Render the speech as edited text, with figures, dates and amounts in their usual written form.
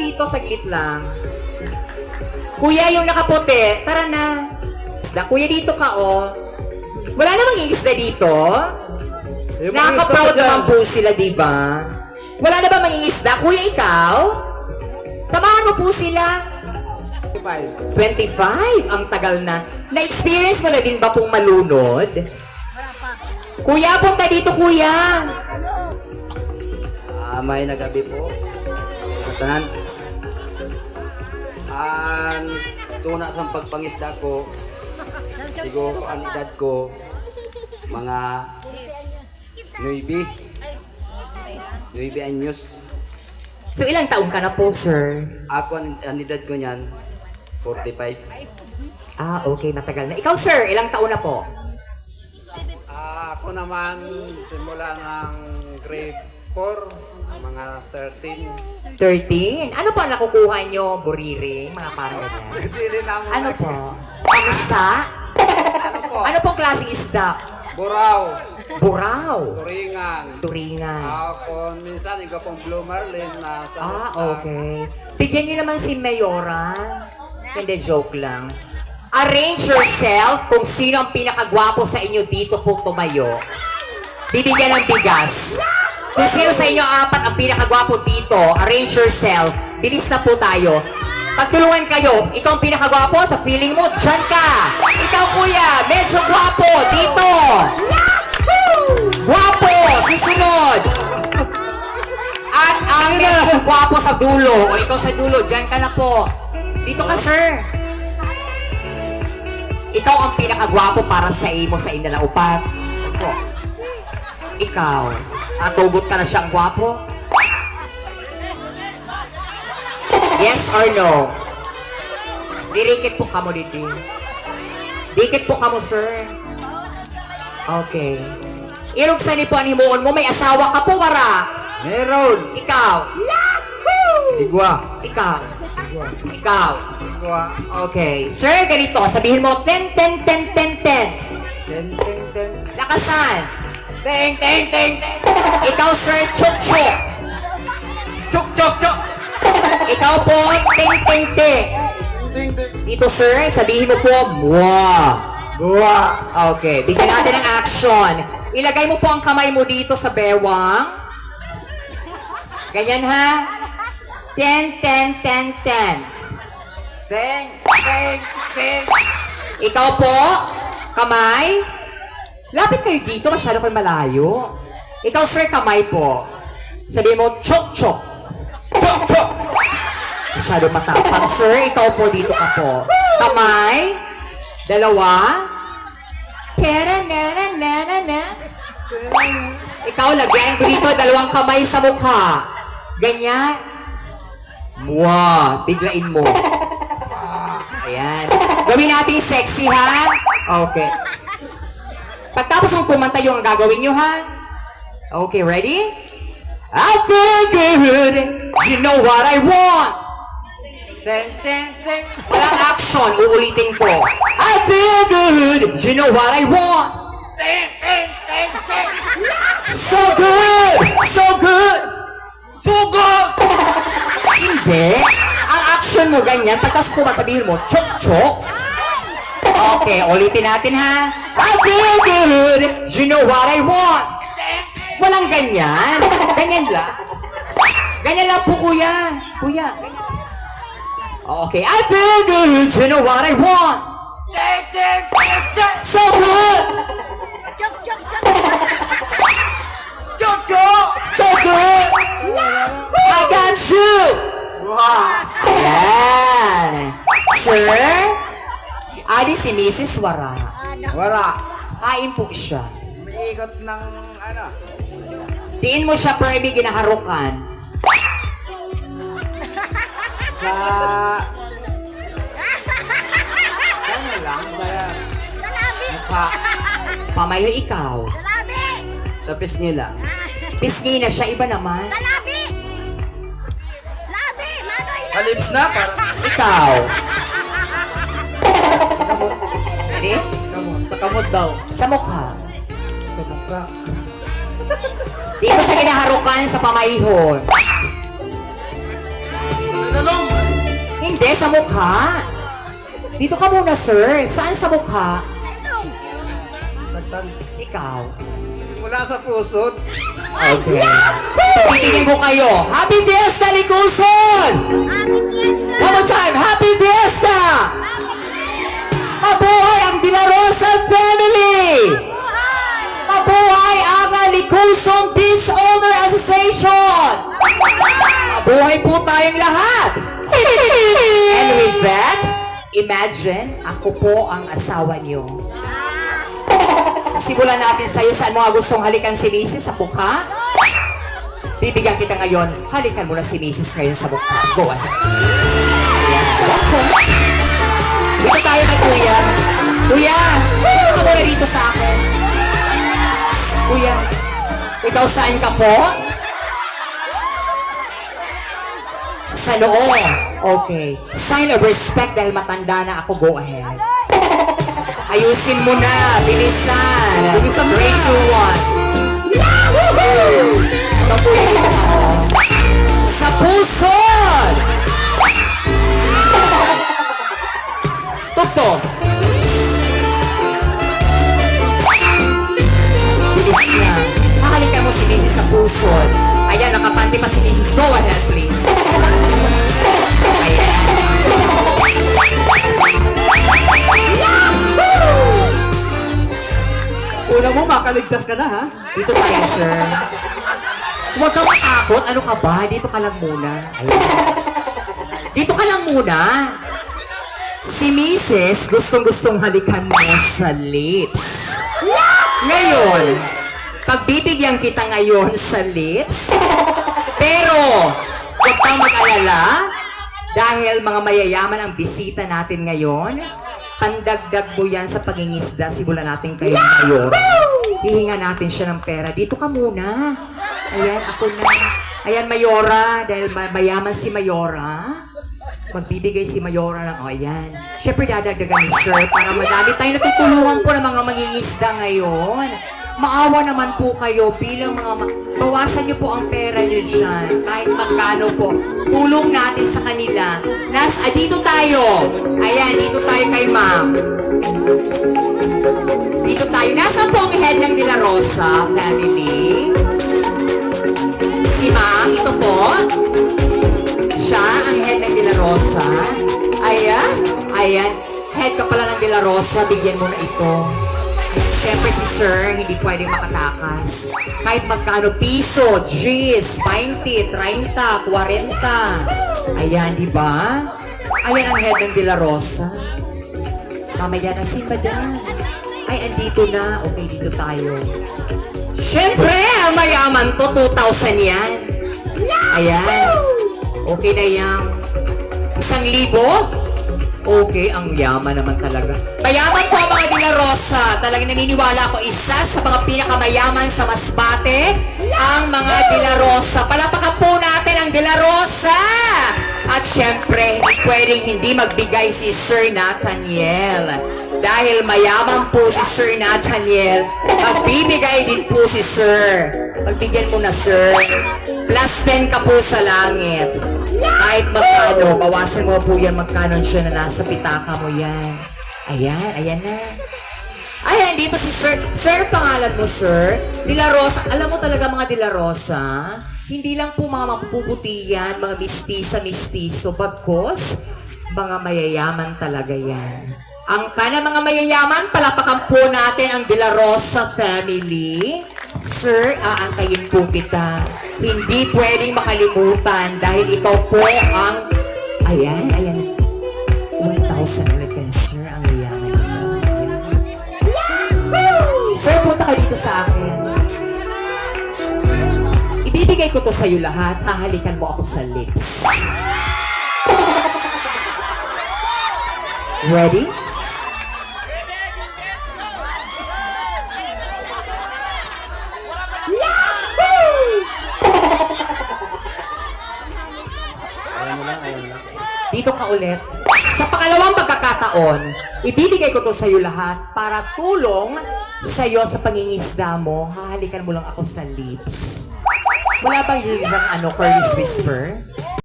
dito, saglit lang. Kuya, yung nakaputi, tara na. Isda, kuya, dito ka, oh. Wala namang isda dito. Nakaka-proud naman po sila, di ba? Wala na ba mangingisda? Kuya, ikaw? Samahan mo po sila. 25? Ang tagal na. Na-experience mo na din ba pong malunod? Kuya, punta dito, kuya. May nagabi po. Tanan. Tuna sa pagpangisda ko. Siguro ang edad ko mga 9 anyos. So, ilang taon ka na po, sir? Ako ang edad ko niyan 45. Ah, okay. Matagal na. Ikaw, sir, ilang taon na po? Ako naman, simula ng grade 4, mga 13. 13? Ano po ang nakukuha nyo? Buriring? Mga parang ganyan? Dili na mo. Ano po? Pangsa? Ano po? Ano pong klaseng isda? Buraw, Buraw? turingan. Turingan? Kung minsan, ikaw pong blue marlin na sa... Ah, okay. Bigyan niyo naman si Mayora. Hindi, joke lang. Arrange yourself kung sino ang pinakagwapo sa inyo dito po tumayo. Bibigyan ng bigas. Kung sino sa inyo apat ang pinakagwapo dito, arrange yourself. Bilis na po tayo. Pagtulungan kayo, ikaw ang pinakagwapo sa feeling mo, dyan ka. Ikaw, kuya, medyo gwapo, dito. Gwapo, susunod. At ang medyo gwapo sa dulo, o ikaw sa dulo, dyan ka na po. Dito ka, sir. Ikaw ang pinakagwapo para sa imo sa inalaupat. Opo. Ikaw, tugot ka na siyang gwapo? Yes or no? Dirikit po kamo dito. Dikit po kamo, sir. Okay. Ilog sa nipo ang himuon mo, may asawa ka po, wara. Meron! Ikaw. Igwa! Ikaw. Ikaw. Igwa! Okay. Sir, ganito. Sabihin mo, 10, 10, 10, 10, 10. Lakasan. Teng, teng, teng, teng! Ikaw, sir, chok, chok. Chok, chok, chok. Ikaw po, ting, ting, ting. Ito, sir, sabihin mo po, mwa. Buwa! Okay, bigyan natin ng action. Ilagay mo po ang kamay mo dito sa bewang. Ganyan, ha? 10, 10, 10, 10. Teng, teng, teng! Ikaw po, kamay. Lapit kayo dito, masyado kayo malayo. Ikaw, sir, kamay po. Sabihin mo, chok, chok. Chok, chok. Masyado matapang, sir. Ikaw po, dito ka po. Kamay. Dalawa. Tera, na, na, na, na, na. Ikaw, lagyan ko dito dalawang kamay sa mukha. Ganyan. Mwa. Biglain mo. Ayan. Gawin natin sexy, ha? Okay. Pagtapos ng kumanta yung gagawin nyo, ha? Okay, ready? I feel good, you know what I want. Teng, teng, teng! Walang action, uulitin ko. I feel good, you know what I want. Teng, teng, teng, teng! So good, so good. So good! Hindi. Ang action mo ganyan, pagtas kumanta sabihin mo, chok, chok. Okay, ulitin natin, ha? I feel good, you know what I want. Walang ganyan. Ganyan lang. Ganyan lang po, kuya. Kuya, ganyan. Okay, I feel good, you know what I want. Teng, teng, teng, teng! So good. Chok, chok! So good. I got you. Ayan. Sir, adi si Mrs. Wara. Wala! Kain po siya. Umiikot ng ano? Diin mo siya, Perby, ginaharukan. Sa... Ano lang? Sa... Mukha. Pamayo ikaw. Sa pisngi lang. Pisngi na siya, iba naman. Sa lips na? Para... Ikaw. Ready? Sa kamot daw. Sa mukha. Sa mukha. Di mo siya ginaharukan sa pamayhon. Hindi, sa mukha. Dito ka muna, sir. Saan sa mukha? Tagtan. Ikaw. Mula sa pusod. Okay. Titingin ko kayo. Happy Fiesta, Likuson! One more time. Happy Fiesta! Mabuhay ang De La Rosa family! Mabuhay ang Likusong Beach Owner Association! Mabuhay po tayong lahat! And with that, imagine, ako po ang asawa niyo. Simulan natin sa'yo saan mo nga gustong halikan si Mrs. sa mukha. Bibigyan kita ngayon, halikan mo na si Mrs. ngayon sa mukha. Go ahead. Okay. Dito tayo kay Kuya. Kuya, ito ka muna dito sa akin. Kuya, ikaw saan ka po? Sa noo. Okay. Sign of respect dahil matanda na ako. Go ahead. Ayusin mo na. Bilisan. Bilisan mo 3, na. 2, 1. Yahoo! Ito po yung ito ako. Sa puso! Tukto! Bilis niya. Mahalikan mo si Mrs. sa puso. Ayan, nakapanti pa si Mrs. Go ahead, please. Ayan. Una mo, makaligtas ka na, ha? Dito tayo, sir. Huwag kang matakot. Ano ka ba? Dito ka lang muna. Ayan. Dito ka lang muna. Si Mrs. gustong-gustong halikan mo sa lips. Ngayon, pagbibigyan kita ngayon sa lips, pero huwag kang mag-alala dahil mga mayayaman ang bisita natin ngayon. Pandagdag mo yan sa pangingisda, simulan natin kay Mayora. Hihinga natin siya ng pera. Dito ka muna. Ayan, ako na. Ayan, Mayora, dahil mayaman si Mayora. Magbibigay si Mayora ng, ayan. Siyempre, dadagdagan ni Sir para madami tayo natutulungan po ng mga mangingisda ngayon. Maawa naman po kayo bilang bawasan niyo po ang pera niyo dyan. Kahit magkano po. Tulong natin sa kanila. Dito tayo. Ayan, dito tayo kay ma'am. Dito tayo. Nasaan po ang head ng De La Rosa family? Si ma'am, ito po. Siya, ang head ng De La Rosa. Ayan, ayan. Head ka pala ng De La Rosa, bigyan mo na ito. Siyempre si Sir, hindi pwedeng makatakas. Kahit magkano piso, G's, 20, 30, 40. Ayan, di ba? Ayan ang head ng De La Rosa. Mamaya na si Madam. Ay, andito na. Okay, dito tayo. Siyempre, ang mayaman to, 2,000 yan. Ayan. Okay na yan. 1,000? Okay, ang yaman naman talaga. Mayaman po ang mga De La Rosa. Talagang naniniwala ako, isa sa mga pinakamayaman sa Masbate, ang mga De La Rosa. Palapakan po natin ang De La Rosa! At syempre, pwedeng hindi magbigay si Sir Nathaniel. Dahil mayaman po si Sir Nathaniel, magbibigay din po si Sir. Pagbigyan mo na, Sir. Plus 10 ka po sa langit. Kahit magkano, bawasan mo po yan magkano siya na nasa pitaka mo yan. Ayan, ayan na. Ayan, dito si Sir. Sir, pangalan mo, Sir? De La Rosa. Alam mo talaga mga De La Rosa, hindi lang po mga mapuputi yan, mga mistisa-mistiso. Bagkos, mga mayayaman talaga yan. Ang kana mga mayayaman, palapakan po natin ang De La Rosa family. Sir, aantayin po kita. Hindi pwedeng makalimutan dahil ikaw po ang... Ayan, ayan. 1,000 ulit yan, Sir. Ang yayaman nila. Sir, punta ka dito sa akin. Ibibigay ko to sa'yo lahat. Hahalikan mo ako sa lips. Ready? Dito ka ulit. Sa pangalawang pagkakataon, ibibigay ko to sa'yo lahat para tulong sa'yo sa pangingisda mo. Hahalikan mo lang ako sa lips. Wala bang hirang curly whisper?